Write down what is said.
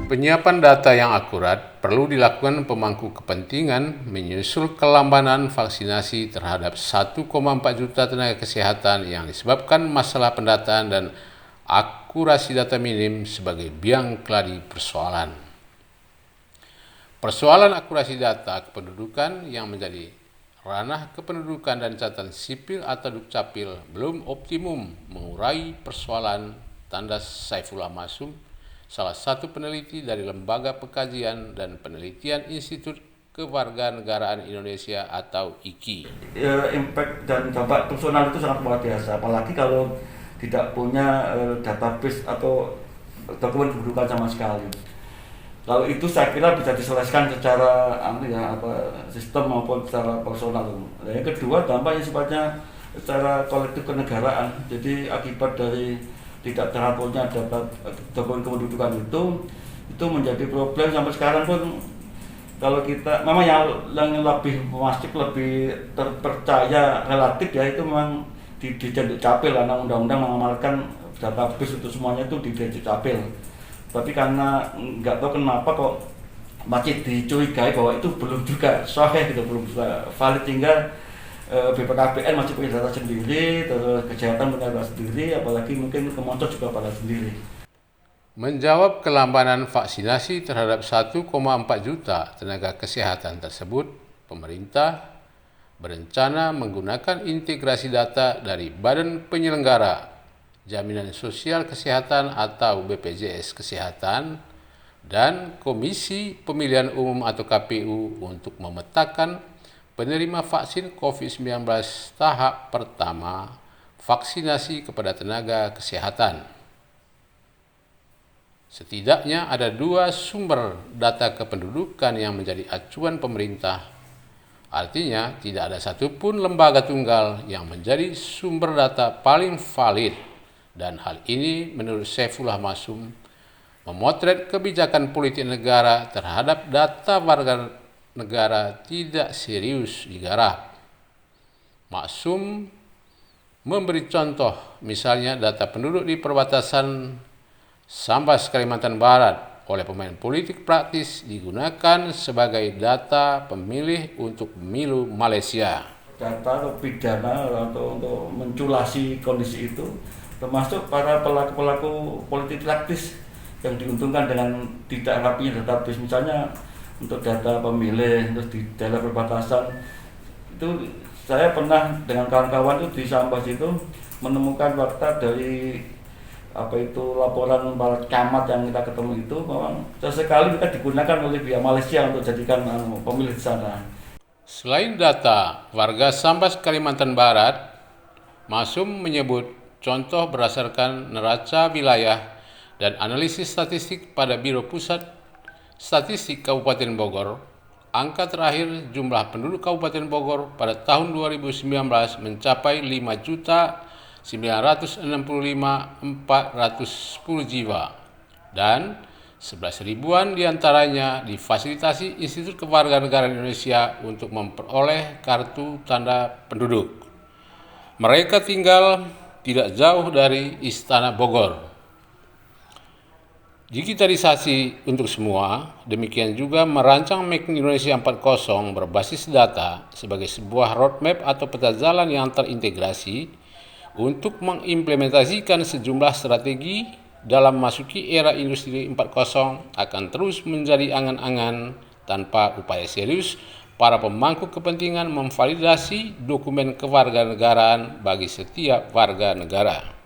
Penyiapan data yang akurat perlu dilakukan pemangku kepentingan menyusul kelambanan vaksinasi terhadap 1,4 juta tenaga kesehatan yang disebabkan masalah pendataan dan akurasi data minim sebagai biang keladi persoalan. Persoalan akurasi data kependudukan yang menjadi ranah kependudukan dan catatan sipil atau Dukcapil belum optimum mengurai persoalan, tanda Saifullah Masyum, salah satu peneliti dari Lembaga Pengkajian dan Penelitian Institut Kewarganegaraan Indonesia atau IKI. Impact dan dampak personal itu sangat luar biasa, apalagi kalau tidak punya database atau dokumen kependudukan sama sekali. Kalau itu saya kira bisa diselesaikan secara sistem maupun secara personal. Nah, yang kedua, dampak yang sifatnya secara kolektif kenegaraan. Jadi akibat dari tidak teraturnya data dokumen kependudukan itu menjadi problem sampai sekarang pun. Kalau kita memang yang lebih masif, lebih terpercaya relatif ya, itu memang di Dukcapil, karena undang-undang mengamalkan database itu semuanya itu di Dukcapil. Tapi karena nggak tahu kenapa kok masih dicurigai bahwa itu belum juga sahih gitu, belum juga valid, hingga BPKBN masih punya data sendiri, terus kesehatan punya data sendiri, apalagi mungkin Kemensos juga pada sendiri. Menjawab kelambanan vaksinasi terhadap 1,4 juta tenaga kesehatan tersebut, pemerintah berencana menggunakan integrasi data dari Badan Penyelenggara Jaminan Sosial Kesehatan atau BPJS Kesehatan dan Komisi Pemilihan Umum atau KPU untuk memetakan penerima vaksin COVID-19 tahap pertama vaksinasi kepada tenaga kesehatan. Setidaknya ada 2 sumber data kependudukan yang menjadi acuan pemerintah. Artinya tidak ada satupun lembaga tunggal yang menjadi sumber data paling valid, dan hal ini menurut Saifullah Masyum memotret kebijakan politik negara terhadap data warga negara tidak serius digarap. Masyum memberi contoh, misalnya data penduduk di perbatasan Sambas Kalimantan Barat oleh pemain politik praktis digunakan sebagai data pemilih untuk pemilu Malaysia. Data atau pidana atau untuk menculasi kondisi itu, termasuk para pelaku-pelaku politik praktis yang diuntungkan dengan tidak rapinya database, misalnya untuk data pemilih, terus di daerah perbatasan. Itu saya pernah dengan kawan-kawan itu di Sambas itu menemukan fakta dari laporan para camat yang kita ketemu itu, memang sesekali kita digunakan oleh pihak Malaysia untuk jadikan pemilih di sana. Selain data warga Sambas Kalimantan Barat, Masyum menyebut contoh berdasarkan neraca wilayah dan analisis statistik pada Biro Pusat Statistik Kabupaten Bogor. Angka terakhir jumlah penduduk Kabupaten Bogor pada tahun 2019 mencapai 5.965.410 jiwa dan 11 ribuan diantaranya difasilitasi Institut Kewarganegaraan Indonesia untuk memperoleh kartu tanda penduduk. Mereka tinggal tidak jauh dari Istana Bogor. Digitalisasi untuk semua, demikian juga merancang Make Indonesia 4.0 berbasis data sebagai sebuah roadmap atau peta jalan yang terintegrasi untuk mengimplementasikan sejumlah strategi dalam memasuki era industri 4.0 akan terus menjadi angan-angan tanpa upaya serius para pemangku kepentingan memvalidasi dokumen kewarganegaraan bagi setiap warga negara.